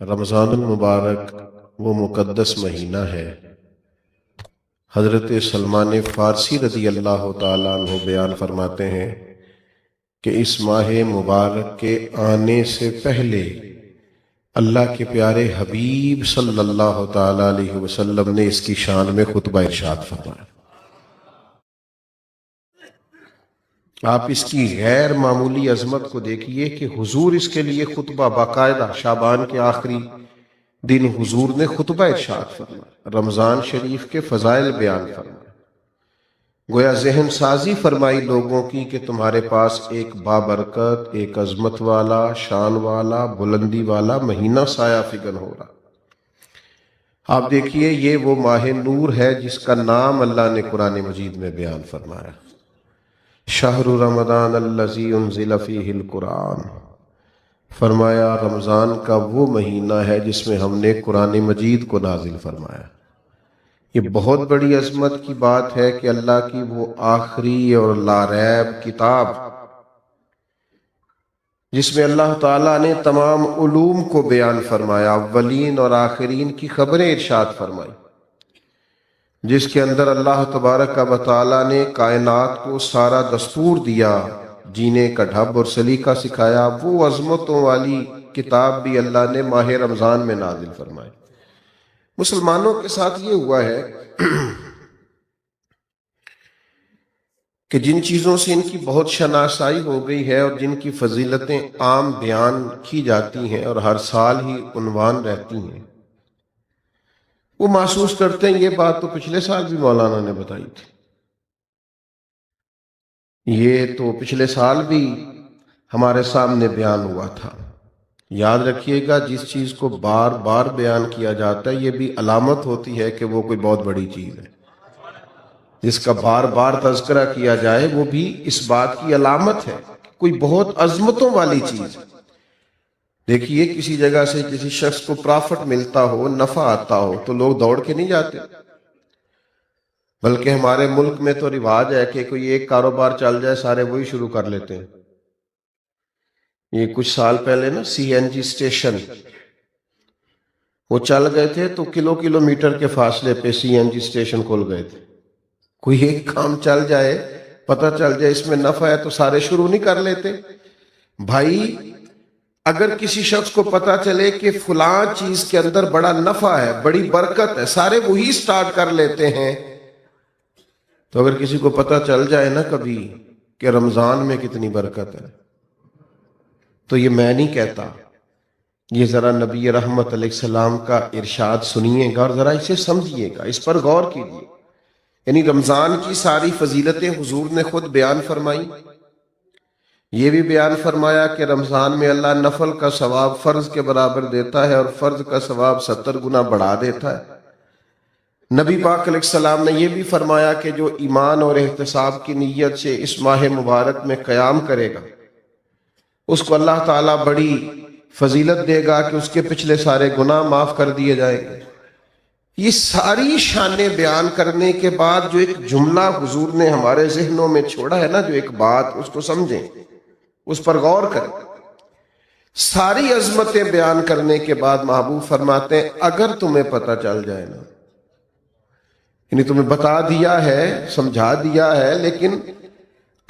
رمضان المبارک وہ مقدس مہینہ ہے۔ حضرت سلمان فارسی رضی اللہ تعالیٰ عنہ بیان فرماتے ہیں کہ اس ماہ مبارک کے آنے سے پہلے اللہ کے پیارے حبیب صلی اللہ تعالیٰ علیہ وسلم نے اس کی شان میں خطبہ ارشاد فرمایا۔ آپ اس کی غیر معمولی عظمت کو دیکھیے کہ حضور اس کے لیے خطبہ باقاعدہ شعبان کے آخری دن حضور نے خطبہ ارشاد فرمایا، رمضان شریف کے فضائل بیان فرمایا، گویا ذہن سازی فرمائی لوگوں کی کہ تمہارے پاس ایک بابرکت، ایک عظمت والا، شان والا، بلندی والا مہینہ سایہ فگن ہو رہا۔ آپ دیکھیے یہ وہ ماہ نور ہے جس کا نام اللہ نے قرآن مجید میں بیان فرمایا، شہر رمضان الذی انزل فیہ القرآن، فرمایا رمضان کا وہ مہینہ ہے جس میں ہم نے قرآن مجید کو نازل فرمایا۔ یہ بہت بڑی عظمت کی بات ہے کہ اللہ کی وہ آخری اور لاریب کتاب جس میں اللہ تعالیٰ نے تمام علوم کو بیان فرمایا، اولین اور آخرین کی خبریں ارشاد فرمائی، جس کے اندر اللہ تبارک و تعالیٰ نے کائنات کو سارا دستور دیا، جینے کا ڈھب اور سلیقہ سکھایا، وہ عظمتوں والی کتاب بھی اللہ نے ماہ رمضان میں نازل فرمائی۔ مسلمانوں کے ساتھ یہ ہوا ہے کہ جن چیزوں سے ان کی بہت شناسائی ہو گئی ہے اور جن کی فضیلتیں عام بیان کی جاتی ہیں اور ہر سال ہی عنوان رہتی ہیں، وہ محسوس کرتے ہیں یہ بات تو پچھلے سال بھی مولانا نے بتائی تھی، یہ تو پچھلے سال بھی ہمارے سامنے بیان ہوا تھا۔ یاد رکھیے گا جس چیز کو بار بار بیان کیا جاتا ہے یہ بھی علامت ہوتی ہے کہ وہ کوئی بہت بڑی چیز ہے، جس کا بار بار تذکرہ کیا جائے وہ بھی اس بات کی علامت ہے کوئی بہت عظمتوں والی چیز ہے۔ دیکھیے کسی جگہ سے کسی شخص کو پرافٹ ملتا ہو، نفع آتا ہو تو لوگ دوڑ کے نہیں جاتے، بلکہ ہمارے ملک میں تو رواج ہے کہ کوئی ایک کاروبار چل جائے سارے وہی شروع کر لیتے ہیں۔ یہ کچھ سال پہلے نا سی این جی اسٹیشن وہ چل گئے تھے تو کلومیٹر کے فاصلے پہ سی این جی اسٹیشن کھول گئے تھے۔ کوئی ایک کام چل جائے، پتہ چل جائے اس میں نفع ہے تو سارے شروع نہیں کر لیتے۔ بھائی اگر کسی شخص کو پتہ چلے کہ فلاں چیز کے اندر بڑا نفع ہے، بڑی برکت ہے، سارے وہی سٹارٹ کر لیتے ہیں۔ تو اگر کسی کو پتہ چل جائے نا کبھی کہ رمضان میں کتنی برکت ہے تو یہ میں نہیں کہتا، یہ ذرا نبی رحمت علیہ السلام کا ارشاد سنیے گا اور ذرا اسے سمجھیے گا، اس پر غور کیجیے۔ یعنی رمضان کی ساری فضیلتیں حضور نے خود بیان فرمائی، یہ بھی بیان فرمایا کہ رمضان میں اللہ نفل کا ثواب فرض کے برابر دیتا ہے اور فرض کا ثواب 70 گنا بڑھا دیتا ہے۔ نبی پاک علیہ السلام نے یہ بھی فرمایا کہ جو ایمان اور احتساب کی نیت سے اس ماہ مبارک میں قیام کرے گا اس کو اللہ تعالیٰ بڑی فضیلت دے گا کہ اس کے پچھلے سارے گناہ معاف کر دیے جائیں گے۔ یہ ساری شانیں بیان کرنے کے بعد جو ایک جملہ حضور نے ہمارے ذہنوں میں چھوڑا ہے نا، جو ایک بات، اس کو سمجھیں، اس پر غور کریں۔ ساری عظمتیں بیان کرنے کے بعد محبوب فرماتے ہیں اگر تمہیں پتہ چل جائے نا، یعنی تمہیں بتا دیا ہے، سمجھا دیا ہے، لیکن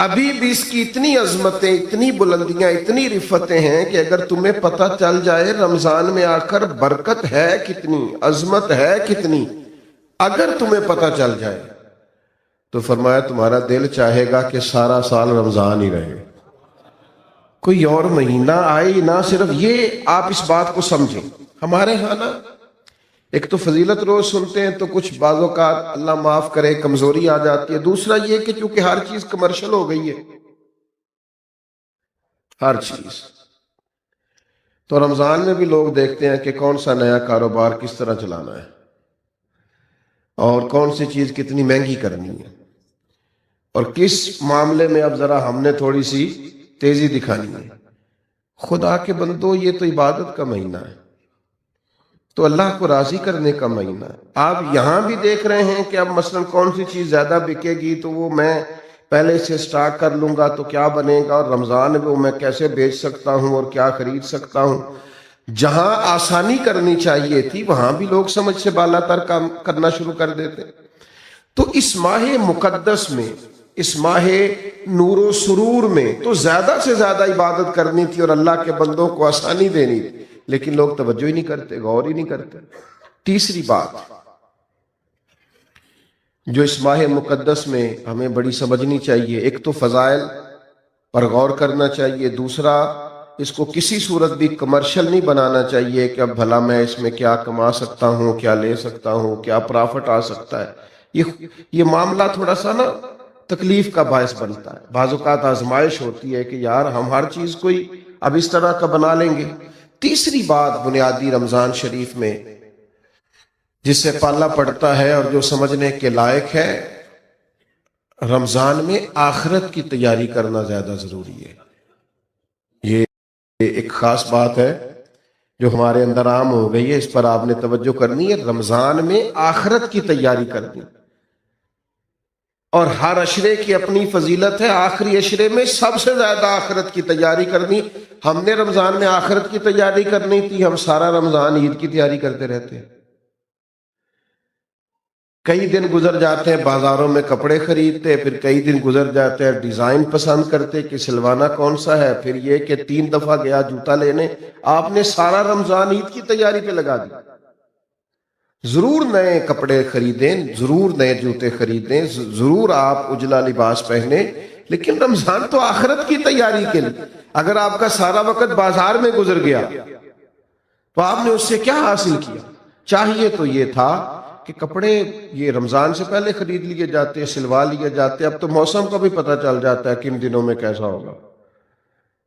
ابھی بھی اس کی اتنی عظمتیں، اتنی بلندیاں، اتنی رفتیں ہیں کہ اگر تمہیں پتہ چل جائے رمضان میں آ کر برکت ہے کتنی، عظمت ہے کتنی، اگر تمہیں پتہ چل جائے تو فرمایا تمہارا دل چاہے گا کہ سارا سال رمضان ہی رہے، کوئی اور مہینہ آئے نہ۔ صرف یہ آپ اس بات کو سمجھیں۔ ہمارے ہاں نا ایک تو فضیلت روز سنتے ہیں تو کچھ بعض اوقات اللہ معاف کرے کمزوری آ جاتی ہے، دوسرا یہ کہ چونکہ ہر چیز کمرشل ہو گئی ہے، ہر چیز، تو رمضان میں بھی لوگ دیکھتے ہیں کہ کون سا نیا کاروبار کس طرح چلانا ہے اور کون سی چیز کتنی مہنگی کرنی ہے اور کس معاملے میں اب ذرا ہم نے تھوڑی سی تیزی دکھانی ہے۔ خدا کے بندو یہ تو عبادت کا مہینہ ہے، تو اللہ کو راضی کرنے کا مہینہ ہے۔ آپ یہاں بھی دیکھ رہے ہیں کہ اب مثلا کون سی چیز زیادہ بکے گی تو وہ میں پہلے سے سٹارٹ کر لوں گا تو کیا بنے گا، اور رمضان میں وہ میں کیسے بیچ سکتا ہوں اور کیا خرید سکتا ہوں۔ جہاں آسانی کرنی چاہیے تھی وہاں بھی لوگ سمجھ سے بالا تر کام کرنا شروع کر دیتے. تو اس ماہ مقدس میں، اس ماہ نور و سرور میں تو زیادہ سے زیادہ عبادت کرنی تھی اور اللہ کے بندوں کو آسانی دینی تھی، لیکن لوگ توجہ ہی نہیں کرتے، غور ہی نہیں کرتے. تیسری بات جو اس ماہ مقدس میں ہمیں بڑی سمجھنی چاہیے، ایک تو فضائل پر غور کرنا چاہیے، دوسرا اس کو کسی صورت بھی کمرشل نہیں بنانا چاہیے کہ اب بھلا میں اس میں کیا کما سکتا ہوں، کیا لے سکتا ہوں، کیا پرافٹ آ سکتا ہے. یہ معاملہ تھوڑا سا نا تکلیف کا باعث بنتا ہے. بعض اوقات آزمائش ہوتی ہے کہ یار ہم ہر چیز کو ہی اب اس طرح کا بنا لیں گے. تیسری بات بنیادی رمضان شریف میں جس سے پالا پڑتا ہے اور جو سمجھنے کے لائق ہے، رمضان میں آخرت کی تیاری کرنا زیادہ ضروری ہے. یہ ایک خاص بات ہے جو ہمارے اندر عام ہو گئی ہے، اس پر آپ نے توجہ کرنی ہے. رمضان میں آخرت کی تیاری کرنی، اور ہر عشرے کی اپنی فضیلت ہے، آخری عشرے میں سب سے زیادہ آخرت کی تیاری کرنی. ہم نے رمضان میں آخرت کی تیاری کرنی تھی، ہم سارا رمضان عید کی تیاری کرتے رہتے ہیں. کئی دن گزر جاتے ہیں بازاروں میں کپڑے خریدتے، پھر کئی دن گزر جاتے ہیں ڈیزائن پسند کرتے کہ سلوانا کون سا ہے، پھر یہ کہ 3 دفعہ گیا جوتا لینے. آپ نے سارا رمضان عید کی تیاری پہ لگا دی. ضرور نئے کپڑے خریدیں، ضرور نئے جوتے خریدیں، ضرور آپ اجلا لباس پہنیں، لیکن رمضان تو آخرت کی تیاری کے لیے. اگر آپ کا سارا وقت بازار میں گزر گیا تو آپ نے اس سے کیا حاصل کیا؟ چاہیے تو یہ تھا کہ کپڑے یہ رمضان سے پہلے خرید لیے جاتے، سلوا لیے جاتے. اب تو موسم کا بھی پتہ چل جاتا ہے کن دنوں میں کیسا ہوگا.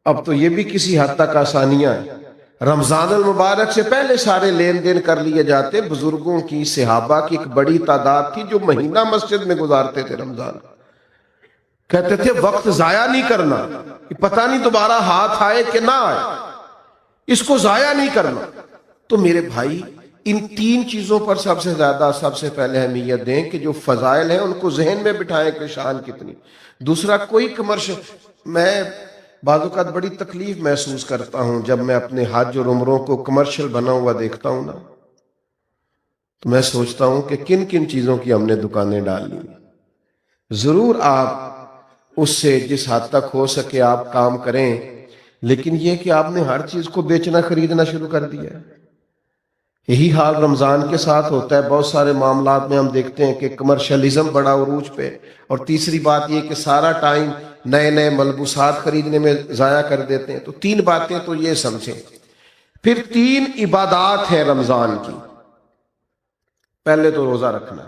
اب تو یہ بھی کسی حد تک آسانیاں ہیں. رمضان المبارک سے پہلے سارے لین دین کر لیے جاتے. بزرگوں کی، صحابہ کی ایک بڑی تعداد تھی جو مہینہ مسجد میں گزارتے تھے رمضان. کہتے تھے وقت ضائع نہیں کرنا، پتہ نہیں دوبارہ ہاتھ آئے کہ نہ آئے، اس کو ضائع نہیں کرنا. تو میرے بھائی ان 3 چیزوں پر سب سے زیادہ سب سے پہلے اہمیت دیں کہ جو فضائل ہیں ان کو ذہن میں بٹھائیں کہ شان کتنی. دوسرا کوئی کمرشل، میں بعض اوقات بڑی تکلیف محسوس کرتا ہوں جب میں اپنے حج اور عمروں کو کمرشل بنا ہوا دیکھتا ہوں نا، تو میں سوچتا ہوں کہ کن کن چیزوں کی ہم نے دکانیں ڈال لی. ضرور آپ اس سے جس حد تک ہو سکے آپ کام کریں، لیکن یہ کہ آپ نے ہر چیز کو بیچنا خریدنا شروع کر دیا ہے. یہی حال رمضان کے ساتھ ہوتا ہے. بہت سارے معاملات میں ہم دیکھتے ہیں کہ کمرشلزم بڑا عروج پہ. اور تیسری بات یہ کہ سارا ٹائم نئے نئے ملبوسات خریدنے میں ضائع کر دیتے ہیں. تو 3 باتیں تو یہ سمجھیں. پھر 3 عبادات ہیں رمضان کی. پہلے تو روزہ رکھنا،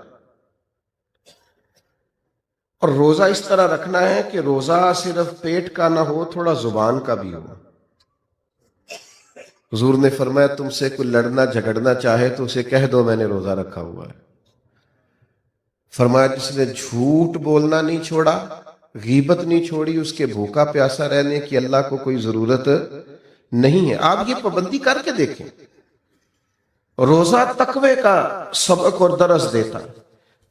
اور روزہ اس طرح رکھنا ہے کہ روزہ صرف پیٹ کا نہ ہو، تھوڑا زبان کا بھی ہو. حضور نے فرمایا تم سے کوئی لڑنا جھگڑنا چاہے تو اسے کہہ دو میں نے روزہ رکھا ہوا ہے. فرمایا جس نے جھوٹ بولنا نہیں چھوڑا، غیبت نہیں چھوڑی، اس کے بھوکا پیاسا رہنے کی اللہ کو کوئی ضرورت نہیں ہے. آپ یہ پابندی کر کے دیکھیں. روزہ تقوی کا سبق اور درس دیتا ہے.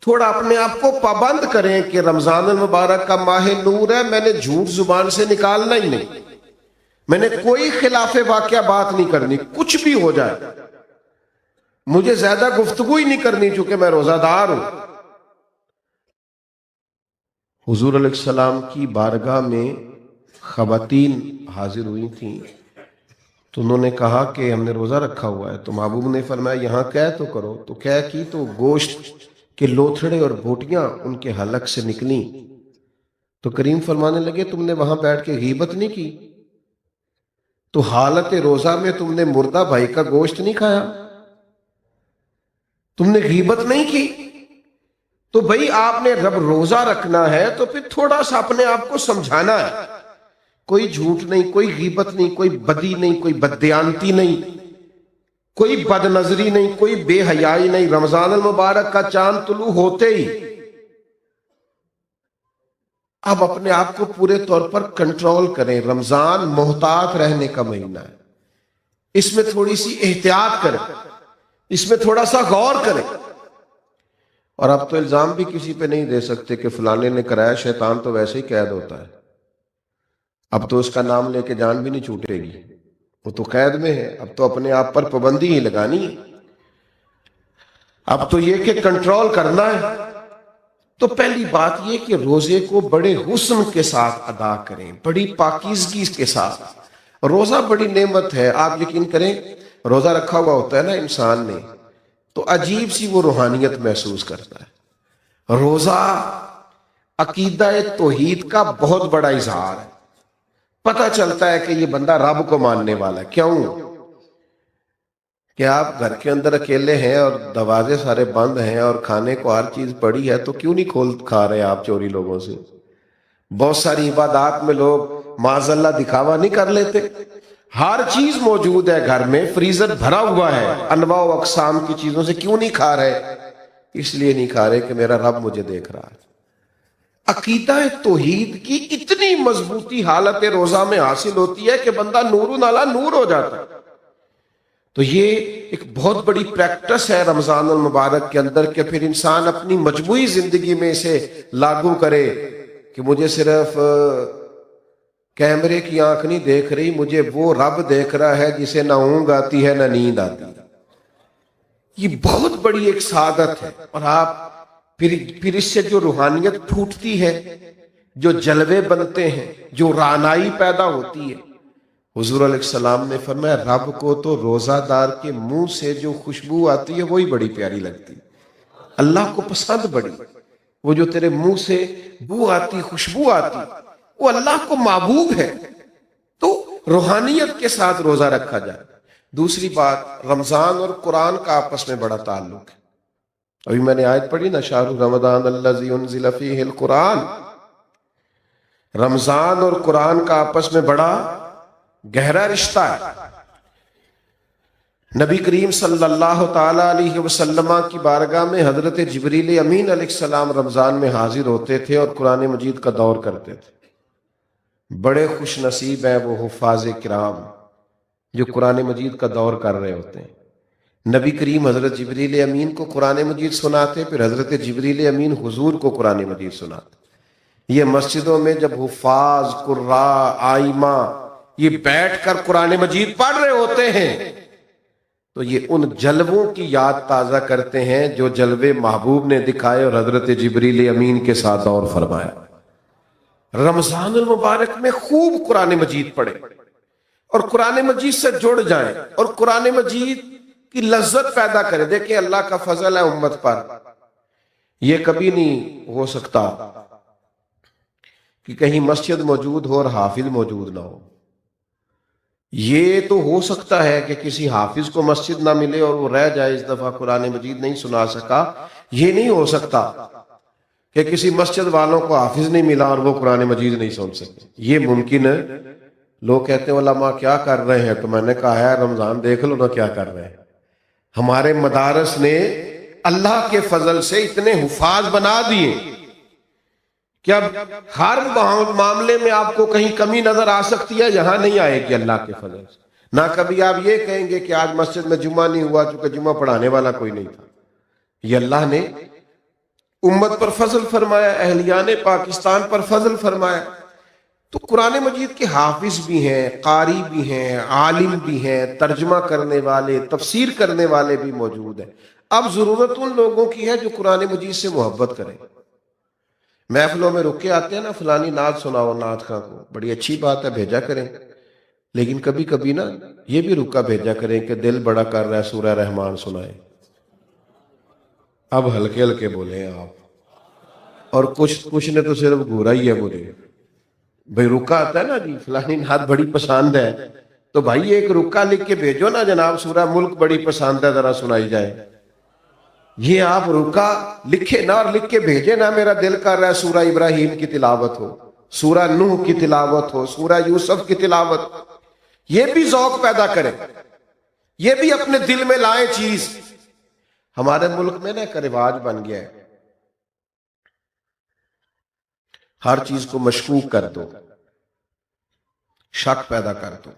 تھوڑا اپنے آپ کو پابند کریں کہ رمضان المبارک کا ماہ نور ہے، میں نے جھوٹ زبان سے نکالنا ہی نہیں، میں نے کوئی خلاف واقعہ بات نہیں کرنی، کچھ بھی ہو جائے مجھے زیادہ گفتگو ہی نہیں کرنی چونکہ میں روزہ دار ہوں. حضور علیہ السلام کی بارگاہ میں خواتین حاضر ہوئی تھیں تو انہوں نے کہا کہ ہم نے روزہ رکھا ہوا ہے. تو محبوب نے فرمایا یہاں قے تو کرو. تو قے کی تو گوشت کے لوتھڑے اور بوٹیاں ان کے حلق سے نکلیں. تو کریم فرمانے لگے تم نے وہاں بیٹھ کے غیبت نہیں کی؟ تو حالت روزہ میں تم نے مردہ بھائی کا گوشت نہیں کھایا؟ تم نے غیبت نہیں کی؟ تو بھئی آپ نے رب روزہ رکھنا ہے تو پھر تھوڑا سا اپنے آپ کو سمجھانا ہے. کوئی جھوٹ نہیں، کوئی غیبت نہیں، کوئی بدی نہیں، کوئی بددیانتی نہیں، کوئی بد نظری نہیں، کوئی بے حیائی نہیں. رمضان المبارک کا چاند طلوع ہوتے ہی اب اپنے آپ کو پورے طور پر کنٹرول کریں. رمضان محتاط رہنے کا مہینہ ہے، اس میں تھوڑی سی احتیاط کریں، اس میں تھوڑا سا غور کریں. اور اب تو الزام بھی کسی پہ نہیں دے سکتے کہ فلانے نے کرایا، شیطان تو ویسے ہی قید ہوتا ہے. اب تو اس کا نام لے کے جان بھی نہیں چھوٹے گی. وہ تو قید میں ہے، اب تو اپنے آپ پر پابندی ہی لگانی ہے، اب تو یہ کہ کنٹرول کرنا ہے۔ تو پہلی بات یہ کہ روزے کو بڑے حسن کے ساتھ ادا کریں، بڑی پاکیزگی کے ساتھ۔ روزہ بڑی نعمت ہے، آپ یقین کریں روزہ رکھا ہوا ہوتا ہے نا انسان نے تو عجیب سی وہ روحانیت محسوس کرتا ہے۔ روزہ عقیدہ توحید کا بہت بڑا اظہار ہے، پتہ چلتا ہے کہ یہ بندہ رب کو ماننے والا ہے۔ کیوں کہ آپ گھر کے اندر اکیلے ہیں اور دروازے سارے بند ہیں اور کھانے کو ہر چیز پڑی ہے، تو کیوں نہیں کھول کھا رہے آپ چوری لوگوں سے؟ بہت ساری عبادات میں لوگ معاذ اللہ دکھاوا نہیں کر لیتے، ہر چیز موجود ہے گھر میں، فریزر بھرا ہوا ہے انواع و اقسام کی چیزوں سے، کیوں نہیں کھا رہے؟ اس لیے نہیں کھا رہے کہ میرا رب مجھے دیکھ رہا ہے۔ عقیدہ توحید کی اتنی مضبوطی حالت روزہ میں حاصل ہوتی ہے کہ بندہ نور نالا نور ہو جاتا ہے۔ تو یہ ایک بہت بڑی پریکٹس ہے رمضان المبارک کے اندر کہ پھر انسان اپنی مجموعی زندگی میں اسے لاگو کرے کہ مجھے صرف کیمرے کی آنکھ نہیں دیکھ رہی، مجھے وہ رب دیکھ رہا ہے جسے نہ اونگ آتی ہے نہ نیند آتی ہے۔ یہ بہت بڑی ایک سعادت ہے، اور آپ پھر اس سے جو روحانیت پھوٹتی ہے، جو جلوے بنتے ہیں، جو رعنائی پیدا ہوتی ہے۔ حضور علیہ السلام نے فرمایا رب کو تو روزہ دار کے منہ سے جو خوشبو آتی ہے وہی بڑی پیاری لگتی، اللہ کو پسند بڑی، وہ جو تیرے منہ سے بو آتی، خوشبو آتی، وہ اللہ کو محبوب ہے۔ تو روحانیت کے ساتھ روزہ رکھا جائے۔ دوسری بات، رمضان اور قرآن کا آپس میں بڑا تعلق ہے۔ ابھی میں نے آیت پڑھی نا، شہر رمضان الذی انزل فیہ القرآن، رمضان اور قرآن کا آپس میں بڑا گہرا رشتہ ہے۔ نبی کریم صلی اللہ تعالی علیہ وسلم کی بارگاہ میں حضرت جبریل امین علیہ السلام رمضان میں حاضر ہوتے تھے اور قرآن مجید کا دور کرتے تھے۔ بڑے خوش نصیب ہیں وہ حفاظ کرام جو قرآن مجید کا دور کر رہے ہوتے ہیں۔ نبی کریم حضرت جبریل امین کو قرآن مجید سناتے، پھر حضرت جبریل امین حضور کو قرآن مجید سناتے۔ یہ مسجدوں میں جب حفاظ، قراء، آئمہ یہ بیٹھ کر قرآن مجید پڑھ رہے ہوتے ہیں تو یہ ان جلووں کی یاد تازہ کرتے ہیں جو جلوے محبوب نے دکھائے اور حضرت جبریل امین کے ساتھ دور فرمایا۔ رمضان المبارک میں خوب قرآن مجید پڑھیں اور قرآن مجید سے جڑ جائیں اور قرآن مجید کی لذت پیدا کریں۔ دیکھیں اللہ کا فضل ہے امت پر، یہ کبھی نہیں ہو سکتا کہ کہیں مسجد موجود ہو اور حافظ موجود نہ ہو۔ یہ تو ہو سکتا ہے کہ کسی حافظ کو مسجد نہ ملے اور وہ رہ جائے، اس دفعہ قرآن مجید نہیں سنا سکا۔ یہ نہیں ہو سکتا کہ کسی مسجد والوں کو حافظ نہیں ملا اور وہ قرآن مجید نہیں سن سکے، یہ ممکن ہے۔ لوگ کہتے ہیں علماء کیا کر رہے ہیں، تو میں نے کہا ہے رمضان دیکھ لو نا کیا کر رہے ہیں۔ ہمارے مدارس نے اللہ کے فضل سے اتنے حفاظ بنا دیے کہ اب ہر معاملے میں آپ کو کہیں کمی نظر آ سکتی ہے، یہاں نہیں آئے گی اللہ کے فضل سے۔ نہ کبھی آپ یہ کہیں گے کہ آج مسجد میں جمعہ نہیں ہوا چونکہ جمعہ پڑھانے والا کوئی نہیں تھا۔ یہ اللہ نے امت پر فضل فرمایا، اہلیان پاکستان پر فضل فرمایا۔ تو قرآن مجید کے حافظ بھی ہیں، قاری بھی ہیں، عالم بھی ہیں، ترجمہ کرنے والے، تفسیر کرنے والے بھی موجود ہیں۔ اب ضرورت ان لوگوں کی ہے جو قرآن مجید سے محبت کریں۔ محفلوں میں رک کے آتے ہیں نا، فلانی نعت سناؤ نعت خواں کو، بڑی اچھی بات ہے، بھیجا کریں، لیکن کبھی کبھی نا یہ بھی رکا بھیجا کریں کہ دل بڑا کر رہا ہے سورہ رحمان سنائیں۔ اب ہلکے ہلکے بولیں آپ، اور کچھ نے تو صرف گھورا ہی ہے مجھے۔ بھائی رکا آتا ہے نا جی فلانی نعت بڑی پسند ہے، تو بھائی ایک رکا لکھ کے بھیجو نا، جناب سورہ ملک بڑی پسند ہے ذرا سنائی جائے۔ یہ آپ رکا لکھے نا اور لکھ کے بھیجے نا، میرا دل کر رہا ہے سورہ ابراہیم کی تلاوت ہو، سورہ نوح کی تلاوت ہو، سورہ یوسف کی تلاوت، یہ بھی ذوق پیدا کریں، یہ بھی اپنے دل میں لائیں چیز۔ ہمارے ملک میں نا ایک رواج بن گیا ہے، ہر چیز کو مشکوک کر دو، شک پیدا کر دو،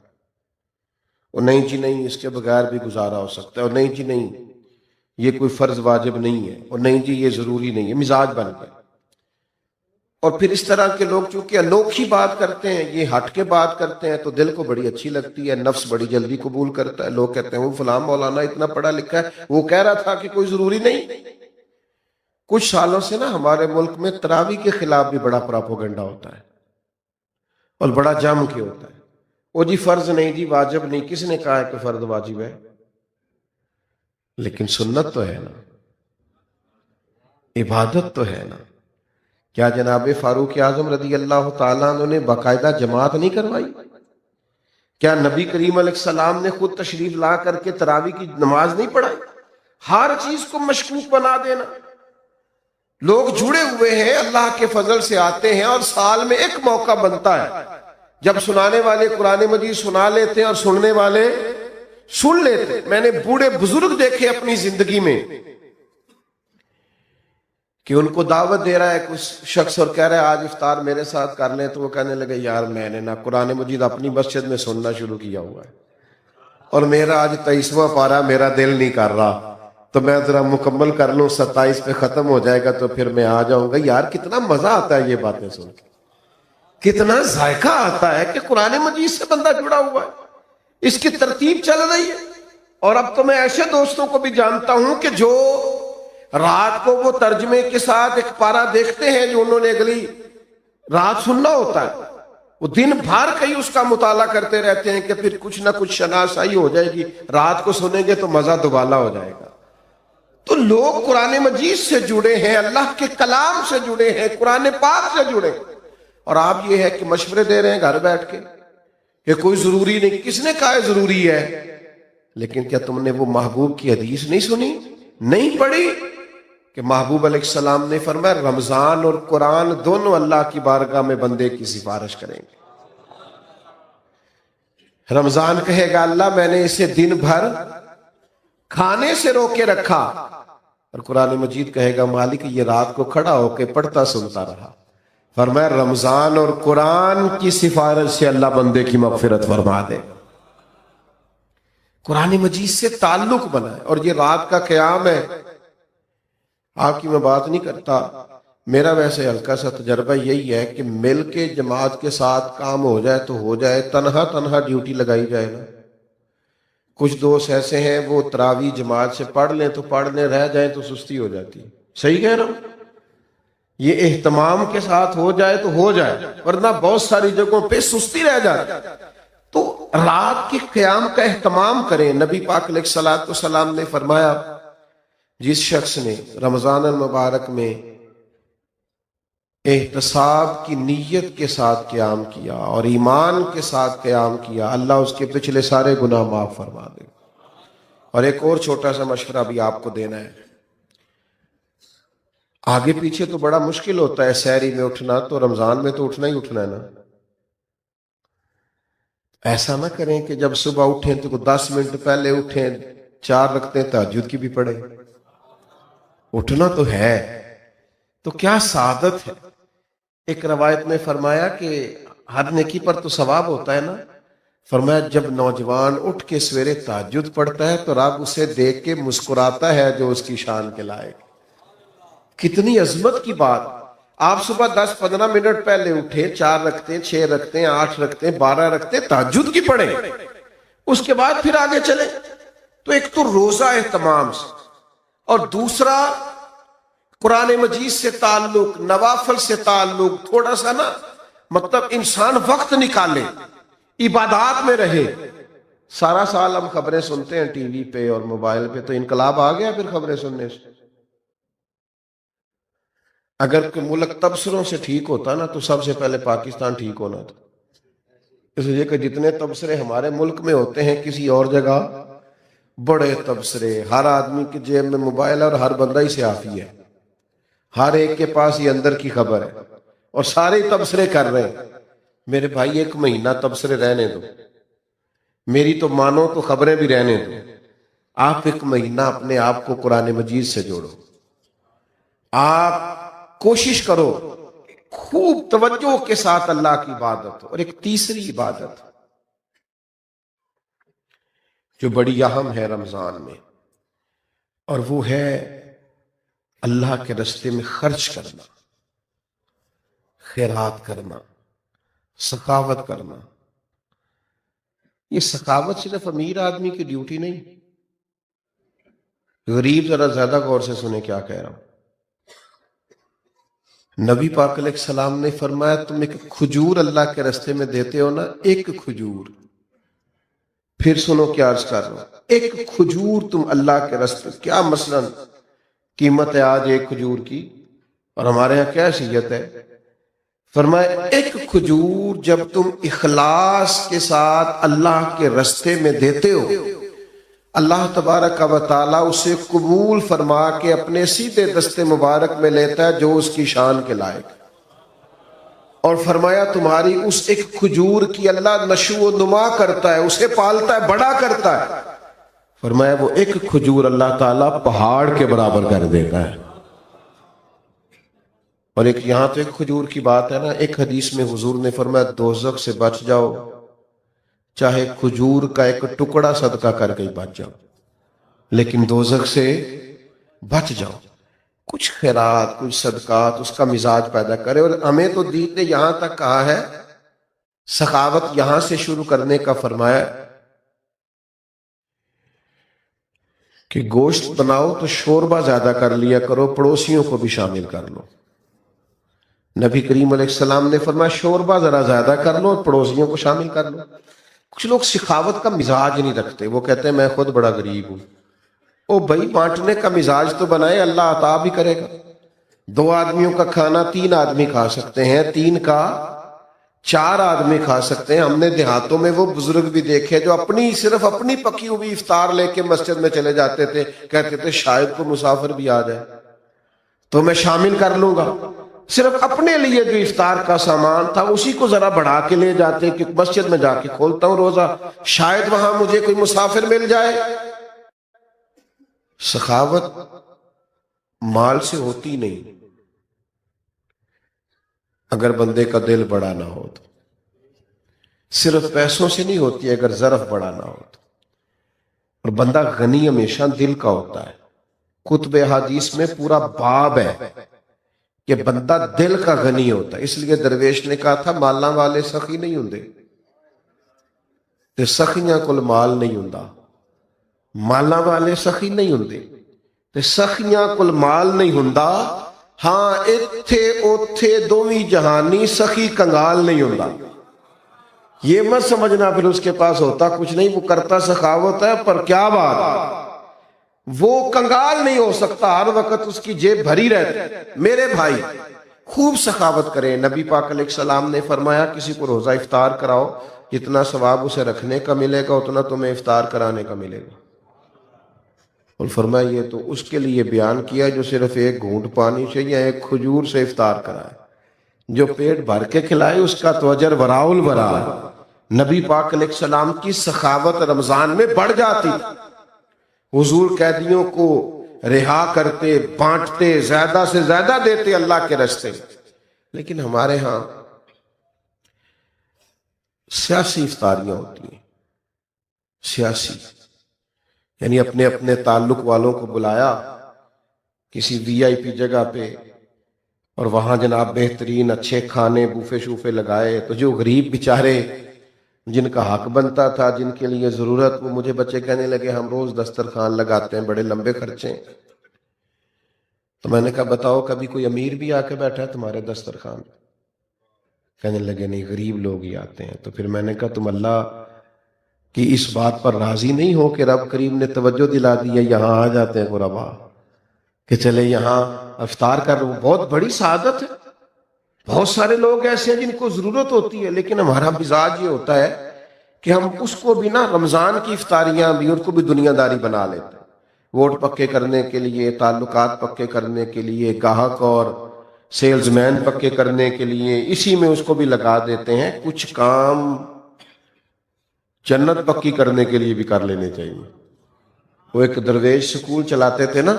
اور نہیں جی نہیں اس کے بغیر بھی گزارا ہو سکتا ہے، اور نہیں جی نہیں یہ کوئی فرض واجب نہیں ہے، اور نہیں جی یہ ضروری نہیں ہے، مزاج بن گیا۔ اور پھر اس طرح کے لوگ چونکہ انوکھی بات کرتے ہیں، یہ ہٹ کے بات کرتے ہیں تو دل کو بڑی اچھی لگتی ہے، نفس بڑی جلدی قبول کرتا ہے. لوگ کہتے ہیں وہ فلاں مولانا اتنا پڑھا لکھا ہے، وہ کہہ رہا تھا کہ کوئی ضروری نہیں. کچھ سالوں سے نا ہمارے ملک میں تراویح کے خلاف بھی بڑا پراپوگنڈا ہوتا ہے اور بڑا جم کے ہوتا ہے. وہ جی فرض نہیں، جی واجب نہیں. کس نے کہا ہے کہ فرض واجب ہے؟ لیکن سنت تو ہے نا، عبادت تو ہے نا. کیا جناب فاروق اعظم رضی اللہ تعالیٰ عنہ نے باقاعدہ جماعت نہیں کروائی؟ کیا نبی کریم علیہ السلام نے خود تشریف لا کر کے تراویح کی نماز نہیں پڑھائی؟ ہر چیز کو مشکوک بنا دینا. لوگ جڑے ہوئے ہیں، اللہ کے فضل سے آتے ہیں اور سال میں ایک موقع بنتا ہے جب سنانے والے قرآن مجید سنا لیتے ہیں اور سننے والے سن لیتے. میں نے بوڑھے بزرگ دیکھے اپنی زندگی میں کہ ان کو دعوت دے رہا ہے کچھ شخص اور کہہ رہا ہے آج افطار میرے ساتھ کر لیں، تو وہ کہنے لگے یار میں نے نا قرآن مجید اپنی مسجد میں سننا شروع کیا ہوا ہے اور میرا آج 23واں پارہ میرا دل نہیں کر رہا، تو میں ذرا مکمل کر لوں، 27 پہ ختم ہو جائے گا تو پھر میں آ جاؤں گا. یار کتنا مزہ آتا ہے یہ باتیں سن کے، کتنا ذائقہ آتا ہے کہ قرآن مجید سے بندہ جڑا ہوا ہے، اس کی ترتیب چل رہی ہے. اور اب تو میں ایسے دوستوں کو بھی جانتا ہوں کہ جو رات کو وہ ترجمے کے ساتھ ایک پارہ دیکھتے ہیں جو انہوں نے اگلی رات سننا ہوتا ہے، وہ دن بھر کہیں اس کا مطالعہ کرتے رہتے ہیں کہ پھر کچھ نہ کچھ شناسائی ہو جائے گی، رات کو سنیں گے تو مزہ دوبالا ہو جائے گا. تو لوگ قرآن مجید سے جڑے ہیں، اللہ کے کلام سے جڑے ہیں، قرآن پاک سے جڑے ہیں، اور آپ یہ ہے کہ مشورے دے رہے ہیں گھر بیٹھ کے کہ کوئی ضروری نہیں. کس نے کہا ہے ضروری ہے؟ لیکن کیا تم نے وہ محبوب کی حدیث نہیں سنی، نہیں پڑھی کہ محبوب علیہ السلام نے فرمایا رمضان اور قرآن دونوں اللہ کی بارگاہ میں بندے کی سفارش کریں گے. رمضان کہے گا اللہ میں نے اسے دن بھر کھانے سے روکے رکھا، اور قرآن مجید کہے گا مالک یہ رات کو کھڑا ہو کے پڑھتا سنتا رہا. فرمایا رمضان اور قرآن کی سفارش سے اللہ بندے کی مغفرت فرما دے. قرآن مجید سے تعلق بنا ہے. اور یہ رات کا قیام ہے، آپ کی میں بات نہیں کرتا، میرا ویسے ہلکا سا تجربہ یہی ہے کہ مل کے جماعت کے ساتھ کام ہو جائے تو ہو جائے، تنہا ڈیوٹی لگائی جائے نا. کچھ دوست ایسے ہیں وہ تراویح جماعت سے پڑھ لیں تو پڑھ لیں، رہ جائیں تو سستی ہو جاتی. صحیح کہہ رہا ہوں؟ یہ اہتمام کے ساتھ ہو جائے تو ہو جائے، ورنہ بہت ساری جگہوں پہ سستی رہ جاتی. تو رات کے قیام کا اہتمام کریں. نبی پاک علیہ الصلوۃ والسلام نے فرمایا جس شخص نے رمضان المبارک میں احتساب کی نیت کے ساتھ قیام کیا اور ایمان کے ساتھ قیام کیا، اللہ اس کے پچھلے سارے گناہ معاف فرما دے. اور ایک اور چھوٹا سا مشورہ بھی آپ کو دینا ہے. آگے پیچھے تو بڑا مشکل ہوتا ہے سحری میں اٹھنا، تو رمضان میں تو اٹھنا ہی اٹھنا ہے نا. ایسا نہ کریں کہ جب صبح اٹھیں تو 10 منٹ پہلے اٹھیں، 4 رکعتیں تہجد کی بھی پڑھیں. اٹھنا تو ہے، تو کیا سعادت ہے. ایک روایت میں فرمایا کہ ہر نیکی پر تو ثواب ہوتا ہے نا. فرمایا جب نوجوان اٹھ کے سویرے تہجد پڑھتا ہے تو رب اسے دیکھ کے مسکراتا ہے جو اس کی شان کے لائق. کتنی عظمت کی بات. آپ صبح 10-15 منٹ پہلے اٹھے، 4 رکعتیں، 6 رکعتیں، 8 رکعتیں، 12 رکعتیں تہجد کی پڑھیں، اس کے بعد پھر آگے چلیں. تو ایک تو روزہ اہتمام سے، اور دوسرا قرآن مجید سے تعلق، نوافل سے تعلق. تھوڑا سا نا مطلب انسان وقت نکالے، عبادات میں رہے. سارا سال ہم خبریں سنتے ہیں ٹی وی پہ اور موبائل پہ، تو انقلاب آ گیا پھر خبریں سننے سے. اگر کوئی ملک تبصروں سے ٹھیک ہوتا نا تو سب سے پہلے پاکستان ٹھیک ہونا تھا. اس لیے کہ جتنے تبصرے ہمارے ملک میں ہوتے ہیں کسی اور جگہ بڑے تبصرے، ہر آدمی کی جیب میں موبائل ہے اور ہر بندہ ہی صحافی ہے، ہر ایک کے پاس یہ اندر کی خبر ہے اور سارے تبصرے کر رہے ہیں. میرے بھائی 1 مہینہ تبصرے رہنے دو، میری تو مانو تو خبریں بھی رہنے دو. آپ 1 مہینہ اپنے آپ کو قرآن مجید سے جوڑو. آپ کوشش کرو خوب توجہ کے ساتھ اللہ کی عبادت. اور ایک تیسری عبادت جو بڑی اہم ہے رمضان میں، اور وہ ہے اللہ کے راستے میں خرچ کرنا. خیرات کرنا، سخاوت کرنا. یہ سخاوت صرف امیر آدمی کی ڈیوٹی نہیں. غریب ذرا زیادہ غور سے سنیں کیا کہہ رہا ہوں. نبی پاک علیہ السلام نے فرمایا تم ایک کھجور اللہ کے راستے میں دیتے ہو نا، ایک کھجور. پھر سنو کیا عرض کر رہا ہوں. ایک کھجور تم اللہ کے راستے، کیا مثلا قیمت ہے آج ایک کھجور کی، اور ہمارے ہاں کیا حیثیت ہے. فرمایا ایک کھجور جب تم اخلاص کے ساتھ اللہ کے راستے میں دیتے ہو، اللہ تبارک و تعالیٰ اسے قبول فرما کے اپنے سیدھے دستے مبارک میں لیتا ہے جو اس کی شان کے لائق. اور فرمایا تمہاری اس ایک کھجور کی اللہ نشو و نما کرتا ہے، اسے پالتا ہے، بڑا کرتا ہے. فرمایا وہ ایک کھجور اللہ تعالیٰ پہاڑ کے برابر کر دیتا ہے. اور ایک یہاں تو ایک کھجور کی بات ہے نا، ایک حدیث میں حضور نے فرمایا دوزخ سے بچ جاؤ چاہے کھجور کا ایک ٹکڑا صدقہ کر کے بچ جاؤ، لیکن دوزخ سے بچ جاؤ. کچھ خیرات، کچھ صدقات اس کا مزاج پیدا کرے. اور ہمیں تو دین نے یہاں تک کہا ہے، سخاوت یہاں سے شروع کرنے کا فرمایا کہ گوشت بناؤ تو شوربہ زیادہ کر لیا کرو، پڑوسیوں کو بھی شامل کر لو. نبی کریم علیہ السلام نے فرمایا شوربہ ذرا زیادہ کر لو اور پڑوسیوں کو شامل کر لو. کچھ لوگ سخاوت کا مزاج نہیں رکھتے، وہ کہتے ہیں میں خود بڑا غریب ہوں. او بھائی بانٹنے کا مزاج تو بنائے، اللہ عطا بھی کرے گا. 2 آدمیوں کا کھانا 3 آدمی کھا سکتے ہیں، 3 کا 4 آدمی کھا سکتے ہیں. ہم نے دیہاتوں میں وہ بزرگ بھی دیکھے جو صرف اپنی پکی ہوئی افطار لے کے مسجد میں چلے جاتے تھے، کہتے تھے شاید کو مسافر بھی آ جائے تو میں شامل کر لوں گا. صرف اپنے لیے جو افطار کا سامان تھا اسی کو ذرا بڑھا کے لے جاتے کہ مسجد میں جا کے کھولتا ہوں روزہ، شاید وہاں مجھے کوئی مسافر مل جائے. سخاوت مال سے ہوتی نہیں اگر بندے کا دل بڑا نہ ہو تو، صرف پیسوں سے نہیں ہوتی اگر ظرف بڑا نہ ہو تو. اور بندہ غنی ہمیشہ دل کا ہوتا ہے. کتب حدیث میں پورا باب ہے کہ بندہ دل کا غنی ہوتا ہے. اس لیے درویش نے کہا تھا مالاں والے سخی نہیں ہوندے تے سخیاں کول مال نہیں ہوندا. مالاں والے سخی نہیں ہوندے تے سخیاں کول مال نہیں ہوندا. ہاں ایتھے اوتھے دوویں جہانی سخی کنگال نہیں ہوندا. یہ مت سمجھنا پھر اس کے پاس ہوتا کچھ نہیں، وہ کرتا سخاوت ہے، پر کیا بات وہ کنگال نہیں ہو سکتا، ہر وقت اس کی جیب بھری رہتی. میرے بھائی خوب سخاوت کریں. نبی پاک علیہ السلام نے فرمایا کسی کو روزہ افطار کراؤ، جتنا ثواب اسے رکھنے کا ملے گا اتنا تمہیں افطار کرانے کا ملے گا. اور فرمایا یہ تو اس کے لیے بیان کیا جو صرف ایک گھونٹ پانی سے یا ایک کھجور سے افطار کرائے. جو پیٹ بھر کے کھلائے اس کا تو اجر وراء الورا. نبی پاک علیہ السلام کی سخاوت رمضان میں بڑھ جاتی. حضور قیدیوں کو رہا کرتے، بانٹتے، زیادہ سے زیادہ دیتے اللہ کے راستے. لیکن ہمارے ہاں سیاسی افطاریاں ہوتی ہیں. سیاسی یعنی اپنے اپنے تعلق والوں کو بلایا کسی وی آئی پی جگہ پہ اور وہاں جناب بہترین اچھے کھانے بوفے شوفے لگائے، تو جو غریب بیچارے جن کا حق بنتا تھا، جن کے لیے ضرورت، وہ مجھے بچے کہنے لگے ہم روز دسترخوان لگاتے ہیں، بڑے لمبے خرچے. تو میں نے کہا بتاؤ کبھی کوئی امیر بھی آ کے بیٹھا ہے تمہارے دسترخوان؟ کہنے لگے نہیں غریب لوگ ہی آتے ہیں. تو پھر میں نے کہا تم اللہ کی اس بات پر راضی نہیں ہو کہ رب کریم نے توجہ دلا دی ہے یہاں آ جاتے ہیں غربا کہ چلے یہاں افطار کر رہے. بہت بڑی سعادت ہے. بہت سارے لوگ ایسے ہیں جن کو ضرورت ہوتی ہے، لیکن ہمارا مزاج یہ ہوتا ہے کہ ہم اس کو بھی نا رمضان کی افطاریاں بھی ان کو بھی دنیا داری بنا لیتے ہیں. ووٹ پکے کرنے کے لیے، تعلقات پکے کرنے کے لیے، گاہک اور سیلز مین پکے کرنے کے لیے، اسی میں اس کو بھی لگا دیتے ہیں. کچھ کام جنت پکی کرنے کے لیے بھی کر لینے چاہیے. وہ ایک درویش سکول چلاتے تھے نا،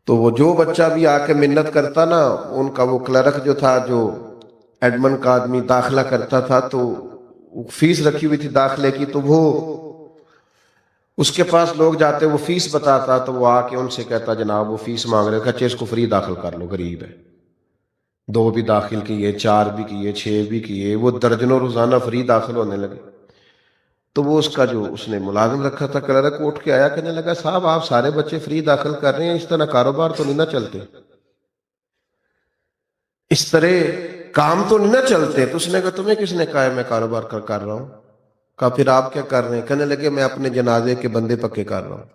تو وہ جو بچہ بھی آ کے منت کرتا نا، ان کا وہ کلرک جو تھا، جو ایڈمن کا آدمی داخلہ کرتا تھا، تو فیس رکھی ہوئی تھی داخلے کی، تو وہ اس کے پاس لوگ جاتے، وہ فیس بتاتا، تو وہ آ کے ان سے کہتا جناب وہ فیس مانگ رہے، کہتے اس کو فری داخل کر لو، غریب ہے. 2 بھی داخل کیے، 4 بھی کیے، 6 بھی کیے، وہ درجنوں روزانہ فری داخل ہونے لگے۔ تو وہ اس کا جو اس نے ملازم رکھا تھا کلرک، اٹھ کے آیا، کہنے لگا صاحب آپ سارے بچے فری داخل کر رہے ہیں، اس طرح کاروبار تو نہیں نہ چلتے، اس طرح کام تو نہیں نہ چلتے۔ تو اس نے کہا تمہیں کس نے کہا ہے میں کاروبار کر رہا ہوں؟ کہا پھر آپ کیا کر رہے ہیں؟ کہنے لگے میں اپنے جنازے کے بندے پکے کر رہا ہوں،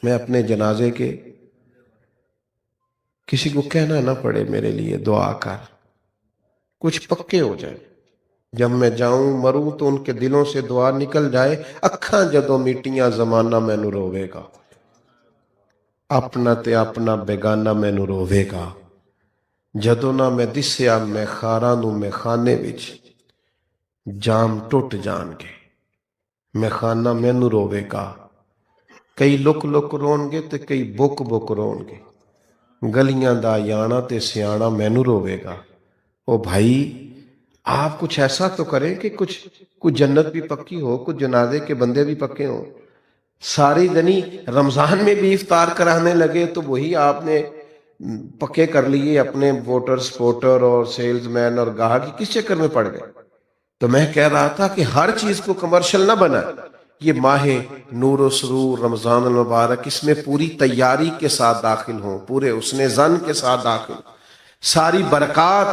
میں اپنے جنازے کے، کسی کو کہنا نہ پڑے میرے لیے دعا کر، کچھ پکے ہو جائیں، جب میں جاؤں مروں تو ان کے دلوں سے دعا نکل جائے، اکھاں جدوں میٹیاں زمانہ مینوں روے گا، اپنا تے اپنا بیگانہ مینوں روے گا، جدوں نہ میں دسیا میں خاراں نوں میں خانے وچ، جام ٹوٹ جان گے میں خانہ مینوں روے گا، کئی لک لک رون گے تے کئی بک بک رون گے، گلیاں دا یانا تے سیانا مینوں روے گا۔ او بھائی آپ کچھ ایسا تو کریں کہ کچھ جنت بھی پکی ہو، کچھ جنازے کے بندے بھی پکے ہوں۔ ساری دنی رمضان میں بھی افطار کرانے لگے تو وہی آپ نے پکے کر لیے اپنے ووٹر سپورٹر اور سیلز مین اور گاہک، کس چکر میں پڑ گئے؟ تو میں کہہ رہا تھا کہ ہر چیز کو کمرشل نہ بنا، یہ ماہ نور و سرور رمضان المبارک، اس میں پوری تیاری کے ساتھ داخل ہوں، پورے حسن ظن کے ساتھ داخل، ساری برکات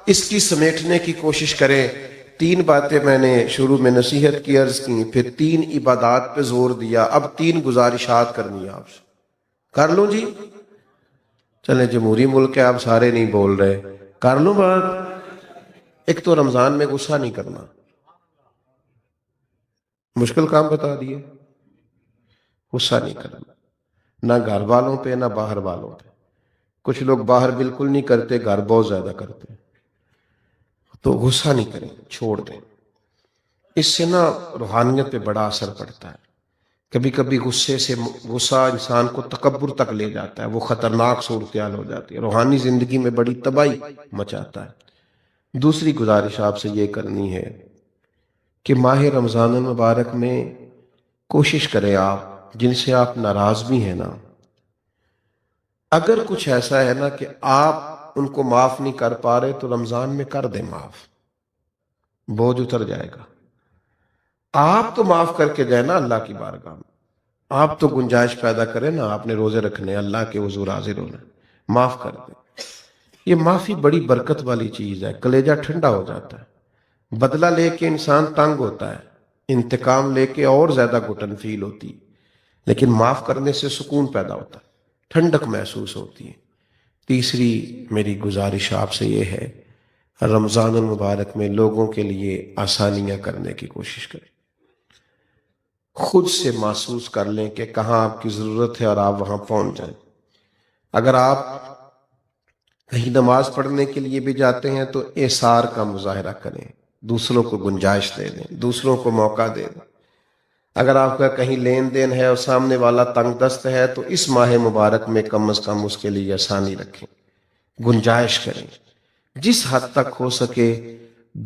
اس کی سمیٹنے کی کوشش کریں۔ 3 باتیں میں نے شروع میں نصیحت کی عرض کی، پھر 3 عبادات پہ زور دیا، اب 3 گزارشات کرنی ہے آپ سے، کر لوں جی؟ چلیں جمہوری ملک ہے، آپ سارے نہیں بول رہے، کر لوں بات؟ ایک تو رمضان میں غصہ نہیں کرنا، مشکل کام بتا دیے، غصہ نہیں کرنا، نہ گھر والوں پہ نہ باہر والوں پہ۔ کچھ لوگ باہر بالکل نہیں کرتے، گھر بہت زیادہ کرتے، تو غصہ نہیں کریں، چھوڑ دیں۔ اس سے نا روحانیت پہ بڑا اثر پڑتا ہے۔ کبھی کبھی غصہ انسان کو تکبر تک لے جاتا ہے، وہ خطرناک صورتحال ہو جاتی ہے، روحانی زندگی میں بڑی تباہی مچاتا ہے۔ دوسری گزارش آپ سے یہ کرنی ہے کہ ماہ رمضان المبارک میں کوشش کریں، آپ جن سے آپ ناراض بھی ہیں نا، اگر کچھ ایسا ہے نا کہ آپ ان کو معاف نہیں کر پا رہے تو رمضان میں کر دیں معاف، بوجھ اتر جائے گا۔ آپ تو معاف کر کے جائیں نا اللہ کی بارگاہ میں، آپ تو گنجائش پیدا کریں نا، آپ نے روزے رکھنے، اللہ کے حضور حاضر ہونا، معاف کر دیں۔ یہ معافی بڑی برکت والی چیز ہے، کلیجہ ٹھنڈا ہو جاتا ہے۔ بدلہ لے کے انسان تنگ ہوتا ہے، انتقام لے کے اور زیادہ گھٹن فیل ہوتی، لیکن معاف کرنے سے سکون پیدا ہوتا ہے، ٹھنڈک محسوس ہوتی ہے۔ تیسری میری گزارش آپ سے یہ ہے، رمضان المبارک میں لوگوں کے لیے آسانیاں کرنے کی کوشش کریں، خود سے محسوس کر لیں کہ کہاں آپ کی ضرورت ہے اور آپ وہاں پہنچ جائیں۔ اگر آپ کہیں نماز پڑھنے کے لیے بھی جاتے ہیں تو ایثار کا مظاہرہ کریں، دوسروں کو گنجائش دے دیں، دوسروں کو موقع دے دیں۔ اگر آپ کا کہیں لین دین ہے اور سامنے والا تنگ دست ہے تو اس ماہ مبارک میں کم از کم اس کے لیے آسانی رکھیں، گنجائش کریں، جس حد تک ہو سکے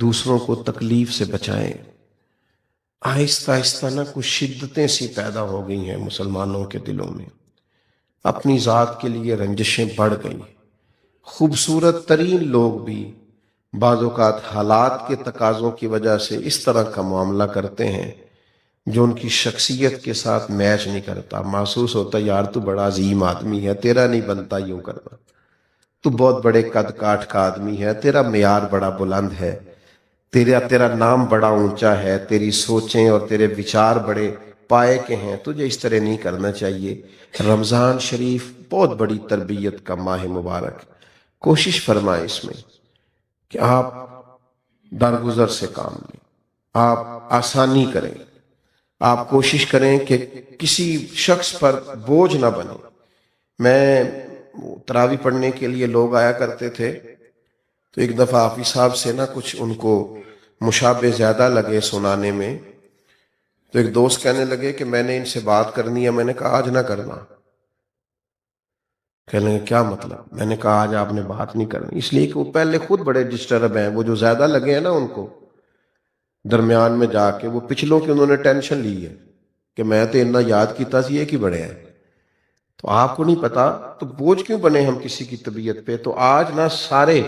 دوسروں کو تکلیف سے بچائیں۔ آہستہ آہستہ نا کچھ شدتیں سی پیدا ہو گئی ہیں مسلمانوں کے دلوں میں، اپنی ذات کے لیے رنجشیں بڑھ گئی، خوبصورت ترین لوگ بھی بعض اوقات حالات کے تقاضوں کی وجہ سے اس طرح کا معاملہ کرتے ہیں جو ان کی شخصیت کے ساتھ میچ نہیں کرتا۔ محسوس ہوتا یار تو بڑا عظیم آدمی ہے، تیرا نہیں بنتا یوں کرنا، تو بہت بڑے قد کاٹ کا آدمی ہے، تیرا معیار بڑا بلند ہے، تیرا نام بڑا اونچا ہے، تیری سوچیں اور تیرے وچار بڑے پائے کے ہیں، تجھے اس طرح نہیں کرنا چاہیے۔ رمضان شریف بہت بڑی تربیت کا ماہ مبارک، کوشش فرمائیں اس میں کہ آپ درگزر سے کام لیں، آپ آسانی کریں، آپ کوشش کریں کہ کسی شخص پر بوجھ نہ بنے۔ میں تراویح پڑھنے کے لیے لوگ آیا کرتے تھے تو ایک دفعہ حافظ صاحب سے نا کچھ ان کو مشابہ زیادہ لگے سنانے میں، تو ایک دوست کہنے لگے کہ میں نے ان سے بات کرنی ہے، میں نے کہا آج نہ کرنا۔ کہنے لگے کیا مطلب؟ میں نے کہا آج آپ نے بات نہیں کرنی، اس لیے کہ وہ پہلے خود بڑے ڈسٹرب ہیں، وہ جو زیادہ لگے ہیں نا ان کو درمیان میں جا کے، وہ پچھلوں کی انہوں نے ٹینشن لی ہے کہ میں تو اتنا یاد کیتا سی یہ کی بڑے ہیں، تو آپ کو نہیں پتا تو بوجھ کیوں بنے ہم کسی کی طبیعت پہ؟ تو آج نہ سارے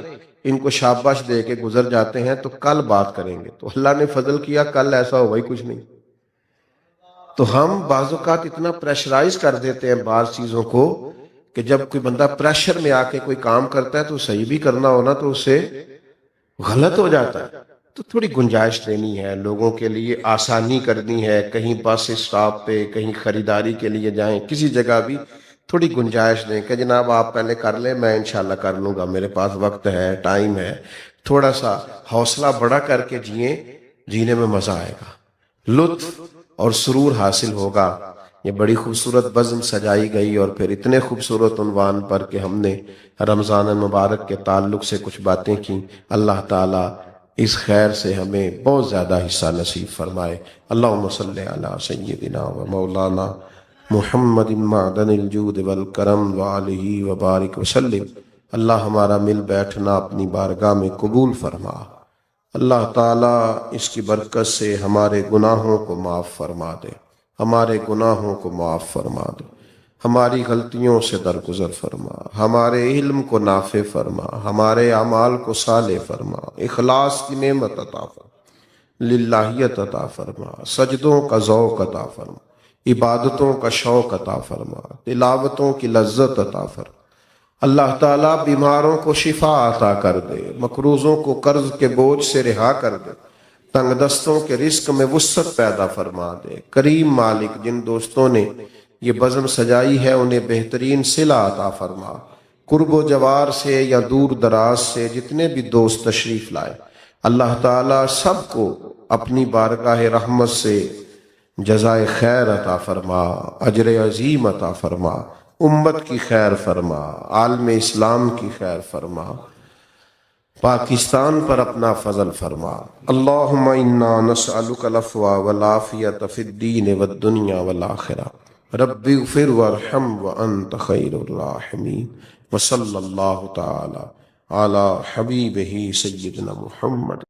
ان کو شاباش دے کے گزر جاتے ہیں، تو کل بات کریں گے، تو اللہ نے فضل کیا کل ایسا ہوا ہی کچھ نہیں۔ تو ہم بعض اوقات اتنا پریشرائز کر دیتے ہیں بعض چیزوں کو کہ جب کوئی بندہ پریشر میں آ کے کوئی کام کرتا ہے تو صحیح بھی کرنا ہونا تو اسے غلط ہو جاتا ہے۔ تو تھوڑی گنجائش دینی ہے، لوگوں کے لیے آسانی کرنی ہے، کہیں بس اسٹاپ پہ، کہیں خریداری کے لیے جائیں، کسی جگہ بھی تھوڑی گنجائش دیں کہ جناب آپ پہلے کر لیں، میں انشاءاللہ کر لوں گا، میرے پاس وقت ہے، ٹائم ہے۔ تھوڑا سا حوصلہ بڑا کر کے جئیں، جینے میں مزہ آئے گا، لطف اور سرور حاصل ہوگا۔ یہ بڑی خوبصورت بزم سجائی گئی اور پھر اتنے خوبصورت عنوان پر کہ ہم نے رمضان المبارک کے تعلق سے کچھ باتیں کی۔ اللہ تعالیٰ اس خیر سے ہمیں بہت زیادہ حصہ نصیب فرمائے۔ اللہم صلی علی سیدنا و مولانا محمد معدن الجود والکرم وآلہ وبارک وسلم۔ اللہ ہمارا مل بیٹھنا اپنی بارگاہ میں قبول فرما۔ اللہ تعالیٰ اس کی برکت سے ہمارے گناہوں کو معاف فرما دے، ہمارے گناہوں کو معاف فرما دے، ہماری غلطیوں سے درگزر فرما، ہمارے علم کو نافع فرما، ہمارے اعمال کو صالح فرما، اخلاص کی نعمت عطا فرما، للہیت عطا فرما، سجدوں کا ذوق عطا فرما، عبادتوں کا شوق عطا فرما، تلاوتوں کی لذت عطا فرما۔ اللہ تعالیٰ بیماروں کو شفا عطا کر دے، مقروضوں کو قرض کے بوجھ سے رہا کر دے، تنگ دستوں کے رزق میں وسعت پیدا فرما دے۔ کریم مالک، جن دوستوں نے یہ بزم سجائی ہے انہیں بہترین صلہ عطا فرما۔ قرب و جوار سے یا دور دراز سے جتنے بھی دوست تشریف لائے، اللہ تعالیٰ سب کو اپنی بارگاہ رحمت سے جزائے خیر عطا فرما، اجر عظیم عطا فرما، امت کی خیر فرما، عالم اسلام کی خیر فرما، پاکستان پر اپنا فضل فرما۔ اللہم انا نسألک العفو والعافیۃ فی الدین والدنیا والآخرہ، رب اغفر وارحم وانت خیر الراحمین، وصلی اللہ تعالی علی حبیبہ سیدنا محمد